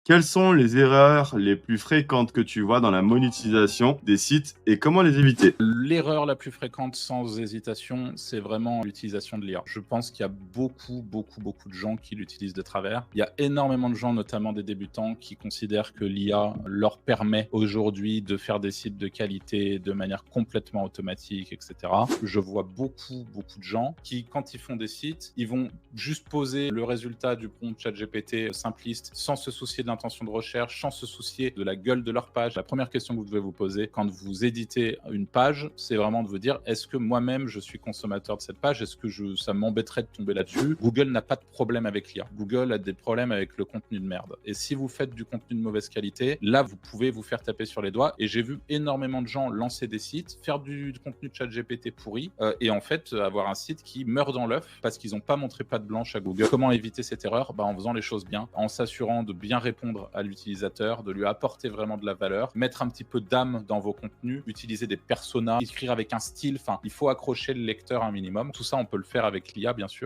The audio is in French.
Quelles sont les erreurs les plus fréquentes que tu vois dans la monétisation des sites et comment les éviter? L'erreur la plus fréquente, sans hésitation, c'est vraiment l'utilisation de l'IA. Je pense qu'il y a beaucoup de gens qui l'utilisent de travers. Il y a énormément de gens, notamment des débutants, qui considèrent que l'IA leur permet aujourd'hui de faire des sites de qualité de manière complètement automatique, etc. Je vois beaucoup de gens qui, quand ils font des sites, ils vont juste poser le résultat du prompt ChatGPT simpliste sans se soucier de l'intention de recherche, sans se soucier de la gueule de leur page. La première question que vous devez vous poser quand vous éditez une page, c'est vraiment de vous dire: est-ce que moi-même je suis consommateur de cette page? Est-ce que ça m'embêterait de tomber là-dessus? Google n'a pas de problème avec l'IA. Google a des problèmes avec le contenu de merde. Et si vous faites du contenu de mauvaise qualité, là vous pouvez vous faire taper sur les doigts. Et j'ai vu énormément de gens lancer des sites, faire du contenu de chat GPT pourri, et en fait avoir un site qui meurt dans l'œuf parce qu'ils n'ont pas montré patte blanche à Google. Comment éviter cette erreur? En faisant les choses bien, en s'assurant de bien répondre à l'utilisateur, de lui apporter vraiment de la valeur, mettre un petit peu d'âme dans vos contenus, utiliser des personas, écrire avec un style. Enfin, il faut accrocher le lecteur un minimum. Tout ça, on peut le faire avec l'IA, bien sûr.